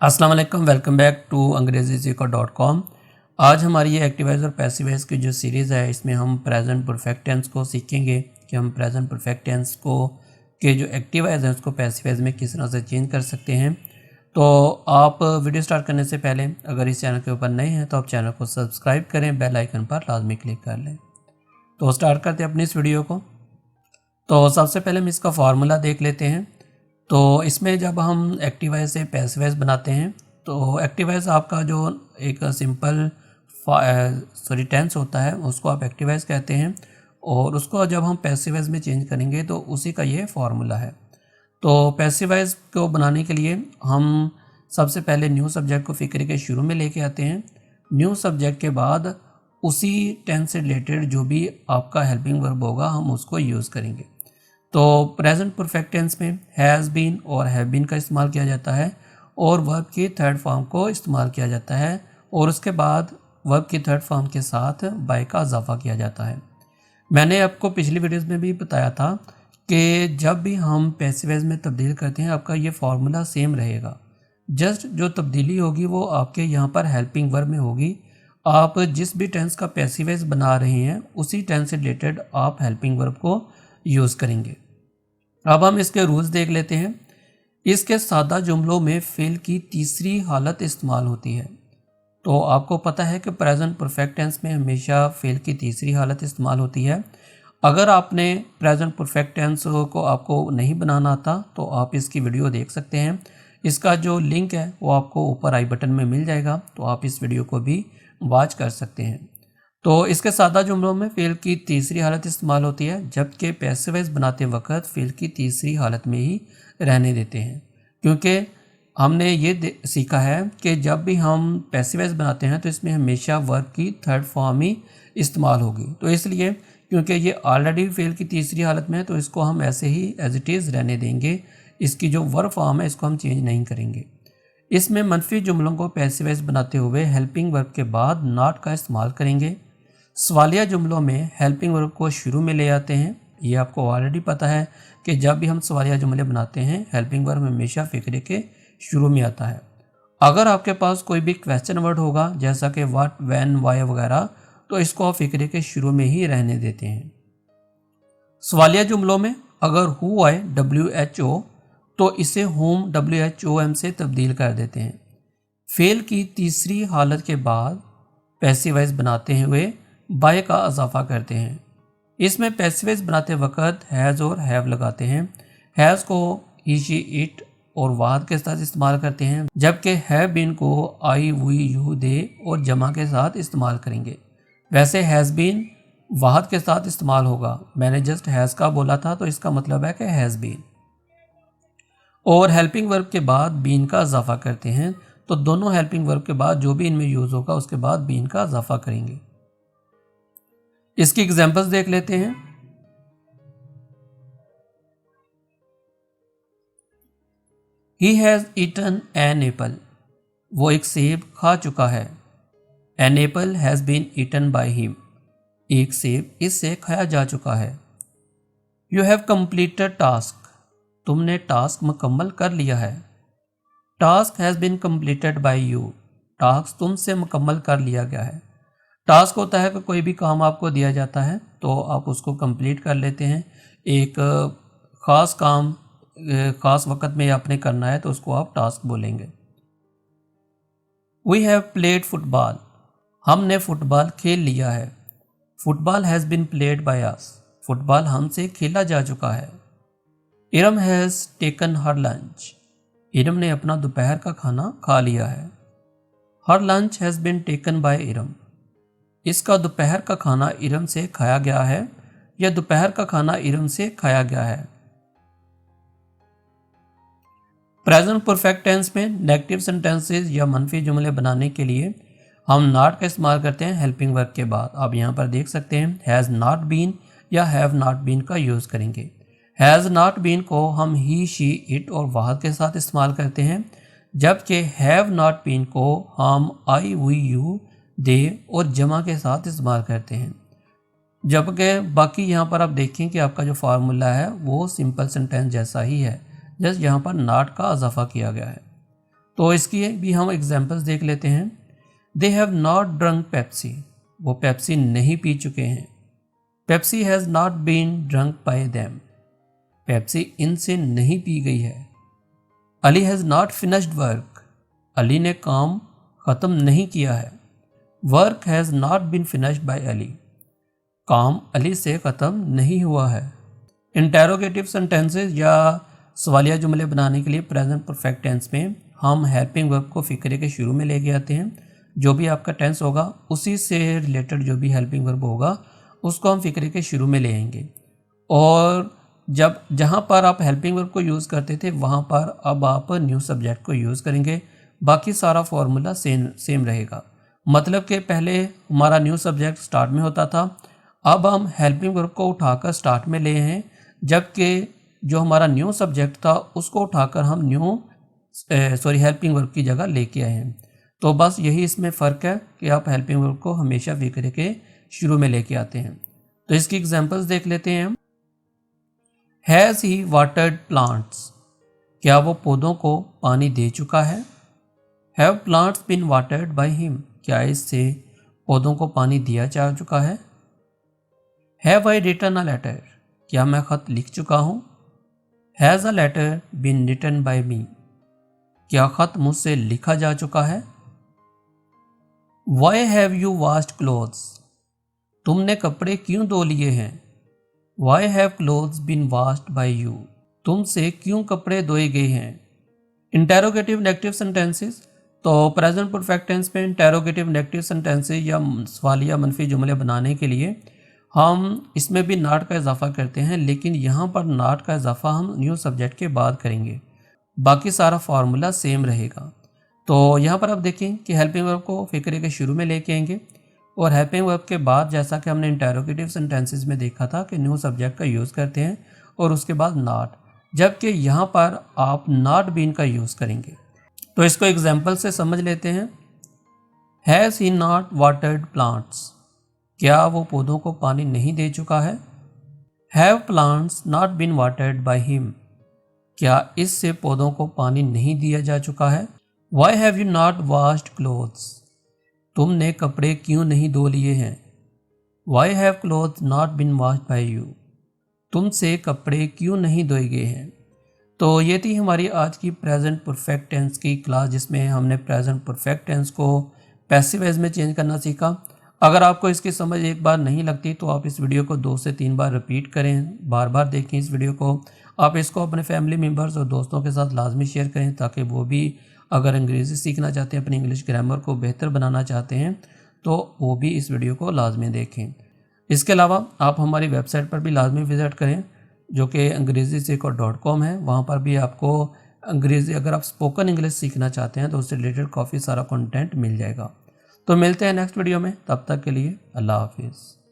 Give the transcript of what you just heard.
अस्सलाम वालेकुम, welcome back to अंग्रेजीसीखो.com। आज हमारी ये एक्टिवाइज और पैसिवाइज की जो सीरीज़ है इसमें हम प्रेजेंट परफेक्ट टेंस को सीखेंगे कि हम प्रेजेंट परफेक्ट टेंस को के जो एक्टिवाइज है उसको पैसिवाइज में किस तरह से चेंज कर सकते हैं। तो आप वीडियो स्टार्ट करने से पहले अगर इस चैनल के ऊपर नए हैं तो आप चैनल को सब्सक्राइब करें, बेल आइकन पर लाजमी क्लिक कर लें। तो स्टार्ट करते हैं अपनी इस वीडियो को। तो सबसे पहले हम इसका फार्मूला देख लेते हैं। तो इसमें जब हम एक्टिवाइज से पैसिवाइज बनाते हैं तो एक्टिवाइज आपका जो एक सिंपल टेंस होता है उसको आप एक्टिवाइज कहते हैं, और उसको जब हम पैसिवाइज में चेंज करेंगे तो उसी का ये फार्मूला है। तो पैसिवाइज को बनाने के लिए हम सबसे पहले न्यू सब्जेक्ट को फिक्र के शुरू में लेके आते हैं। न्यू सब्जेक्ट के बाद उसी टेंस से रिलेटेड जो भी आपका हेल्पिंग वर्ब होगा हम उसको यूज़ करेंगे। तो प्रेजेंट परफेक्ट टेंस में हैज़ बीन और हैव बीन का इस्तेमाल किया जाता है, और वर्ब की थर्ड फॉर्म को इस्तेमाल किया जाता है, और उसके बाद वर्ब की थर्ड फॉर्म के साथ बाय का इजाफा किया जाता है। मैंने आपको पिछली वीडियोस में भी बताया था कि जब भी हम पैसिवाइज में तब्दील करते हैं आपका ये फार्मूला सेम रहेगा, जस्ट जो तब्दीली होगी वो आपके यहाँ पर हेल्पिंग वर्ब में होगी। आप जिस भी टेंस का पैसिवाइज बना रहे हैं उसी टेंस से रिलेटेड आप हेल्पिंग वर्ब को यूज़ करेंगे। अब हम इसके रूल्स देख लेते हैं। इसके सादा जुमलों में फेल की तीसरी हालत इस्तेमाल होती है। तो आपको पता है कि प्रेजेंट परफेक्ट टेंस में हमेशा फेल की तीसरी हालत इस्तेमाल होती है। अगर आपने प्रेजेंट परफेक्ट टेंस को आपको नहीं बनाना आता तो आप इसकी वीडियो देख सकते हैं। इसका जो लिंक है वो आपको ऊपर आई बटन में मिल जाएगा, तो आप इस वीडियो को भी वॉच कर सकते हैं। तो इसके सादा जुमलों में फेल की तीसरी हालत इस्तेमाल होती है, जबकि पैसिवाइज बनाते वक्त फेल की तीसरी हालत में ही रहने देते हैं, क्योंकि हमने ये सीखा है कि जब भी हम पैसिवाइज बनाते हैं तो इसमें हमेशा वर्ब की थर्ड फॉर्म ही इस्तेमाल होगी। तो इसलिए क्योंकि ये ऑलरेडी फेल की तीसरी हालत में है तो इसको हम ऐसे ही एज इट इज़ रहने देंगे। इसकी जो वर्ब फॉर्म है इसको हम चेंज नहीं करेंगे। इसमें मनफी जुमलों को पैसिवाइज बनाते हुए हेल्पिंग वर्ब के बाद नॉट का इस्तेमाल करेंगे। सवालिया जुमलों में हेल्पिंग वर्ब को शुरू में ले आते हैं। ये आपको ऑलरेडी पता है कि जब भी हम सवालिया जुमले बनाते हैं हेल्पिंग वर्ब हमेशा फिक्रे के शुरू में आता है। अगर आपके पास कोई भी क्वेश्चन वर्ड होगा जैसा कि व्हाट, व्हेन, व्हाई वगैरह, तो इसको आप फिक्रे के शुरू में ही रहने देते हैं। सवालिया जुमलों में अगर हु आए WHO तो इसे होम WHOM से तब्दील कर देते हैं। फेल की तीसरी हालत के बाद पैसिवाइज बनाते हुए बाय का इजाफा करते हैं। इसमें पैसिवाइज बनाते वक्त हैज़ और हैव लगाते हैं। हैज़ को ही, शी, इट और वाहद के साथ इस्तेमाल करते हैं, जबकि हैव बीन को आई, वी, यू, दे और जमा के साथ इस्तेमाल करेंगे। वैसे हैज़ बीन वाहद के साथ इस्तेमाल होगा। मैंने जस्ट हैज़ का बोला था तो इसका मतलब है कि हैज़ बीन। और हेल्पिंग वर्ब के बाद बीन का इजाफा करते हैं, तो दोनों हेल्पिंग वर्ब के बाद जो भी इनमें यूज़ होगा उसके बाद बीन का इजाफा करेंगे। इसकी एग्जांपल्स देख लेते हैं। He has eaten an apple. वो एक सेब खा चुका है। An apple has been eaten by him. एक सेब इससे खाया जा चुका है। You have completed task. तुमने टास्क मुकम्मल कर लिया है। Task has been completed by you. Task तुमसे मुकम्मल कर लिया गया है। टास्क होता है कि कोई भी काम आपको दिया जाता है तो आप उसको कंप्लीट कर लेते हैं। एक ख़ास काम ख़ास वक्त में आपने करना है तो उसको आप टास्क बोलेंगे। We have played football. हमने फुटबॉल खेल लिया है। Football has been played by us. Football हमसे खेला जा चुका है। Iram has taken her lunch. Iram ने अपना दोपहर का खाना खा लिया है। Her lunch has been taken by Iram. इसका दोपहर का खाना इरम से खाया गया है, या दोपहर का खाना इरम से खाया गया है। प्रेजेंट परफेक्ट टेंस में नेगेटिव सेंटेंसेस या मनफी जुमले बनाने के लिए हम नॉट का इस्तेमाल करते हैं हेल्पिंग वर्ब के बाद। आप यहाँ पर देख सकते हैं हैज़ नॉट बीन या हैव नॉट बीन का यूज़ करेंगे। हैज़ नॉट बीन को हम ही, शी, इट और वाहद के साथ इस्तेमाल करते हैं, जबकि हैव नॉट बीन को हम आई, वी, यू, दे और जमा के साथ इस्तेमाल करते हैं। जबकि बाकी यहाँ पर आप देखें कि आपका जो फार्मूला है वो सिंपल सेंटेंस जैसा ही है, जस्ट यहाँ पर नॉट का इजाफा किया गया है। तो इसकी भी हम एग्जांपल्स देख लेते हैं। They have not drunk Pepsi, वो पेप्सी नहीं पी चुके हैं। Pepsi has not been drunk by them, Pepsi इनसे नहीं पी गई है। Ali has not finished work, Ali ने काम ख़त्म नहीं किया है। Work has not been finished by Ali, काम अली से ख़त्म नहीं हुआ है। इंटेरोगेटिव सेंटेंसेस या सवालिया जुमले बनाने के लिए प्रेजेंट परफेक्ट टेंस में हम हेल्पिंग वर्ब को फिक्रे के शुरू में लेके आते हैं। जो भी आपका टेंस होगा उसी से रिलेटेड जो भी हेल्पिंग वर्ब होगा उसको हम फिक्रे के शुरू में ले आएंगे। और जब जहाँ पर आप हेल्पिंग वर्ब को यूज़ करते थे वहाँ पर अब आप न्यू सब्जेक्ट को यूज़ करेंगे। बाकी सारा फॉर्मूला सेम रहेगा। मतलब कि पहले हमारा न्यू सब्जेक्ट स्टार्ट में होता था, अब हम हेल्पिंग वर्ब को उठाकर स्टार्ट में ले हैं, जबकि जो हमारा न्यू सब्जेक्ट था उसको उठाकर हम हेल्पिंग वर्ब की जगह लेके आए हैं। तो बस यही इसमें फ़र्क है कि आप हेल्पिंग वर्ब को हमेशा फिक्रे के शुरू में लेके आते हैं। तो इसकी एग्जांपल्स देख लेते हैं हम। हैज़ ही वाटर्ड प्लांट्स, क्या वो पौधों को पानी दे चुका है। Have plants been watered by him, क्या इससे पौधों को पानी दिया जा चुका है। Have I written a letter, क्या मैं ख़त लिख चुका हूँ। Has a letter been written by me, क्या ख़त मुझसे लिखा जा चुका है। Why have you washed clothes, तुमने कपड़े क्यों धो लिए हैं। Why have clothes been washed by you, तुमसे क्यों कपड़े धोए गए हैं। इंटेरोगेटिव नेगेटिव सेंटेंसेस, तो प्रेजेंट परफेक्ट टेंस में इंटेरोगेटिव नेगेटिव सेंटेंसेस या सवालिया मनफी जुमले बनाने के लिए हम इसमें भी नॉट का इजाफा करते हैं, लेकिन यहाँ पर नॉट का इजाफा हम न्यू सब्जेक्ट के बाद करेंगे। बाकी सारा फार्मूला सेम रहेगा। तो यहाँ पर आप देखें कि हेल्पिंग वर्ब को फिक्रे के शुरू में लेके आएंगे और हेल्पिंग वर्ब के बाद जैसा कि हमने इंटेरोगेटिव सेंटेंसेस में देखा था कि न्यू सब्जेक्ट का यूज़ करते हैं और उसके बाद नॉट, जबकि यहाँ पर आप नॉट बीन का यूज़ करेंगे। तो इसको एग्जाम्पल से समझ लेते हैं। Has he not watered plants, क्या वो पौधों को पानी नहीं दे चुका है। Have plants not been watered by him, क्या इससे पौधों को पानी नहीं दिया जा चुका है। Why have you not washed clothes, तुमने कपड़े क्यों नहीं धो लिए हैं। Why have clothes not been washed by you, तुमसे कपड़े क्यों नहीं धोए गए हैं। तो ये थी हमारी आज की प्रेजेंट परफेक्ट टेंस की क्लास, जिसमें हमने प्रेजेंट परफेक्ट टेंस को पैसिव वॉइस में चेंज करना सीखा। अगर आपको इसकी समझ एक बार नहीं लगती तो आप इस वीडियो को 2 से 3 बार रिपीट करें, बार बार देखें इस वीडियो को। आप इसको अपने फैमिली मेम्बर्स और दोस्तों के साथ लाजमी शेयर करें ताकि वो भी अगर अंग्रेज़ी सीखना चाहते हैं, अपनी इंग्लिश ग्रामर को बेहतर बनाना चाहते हैं, तो वो भी इस वीडियो को लाजमी देखें। इसके अलावा आप हमारी वेबसाइट पर भी लाजमी विज़िट करें जो कि अंग्रेजीसीखो.com है। वहाँ पर भी आपको अंग्रेज़ी, अगर आप स्पोकन इंग्लिश सीखना चाहते हैं तो उससे रिलेटेड काफ़ी सारा कंटेंट मिल जाएगा। तो मिलते हैं नेक्स्ट वीडियो में, तब तक के लिए अल्लाह हाफिज़।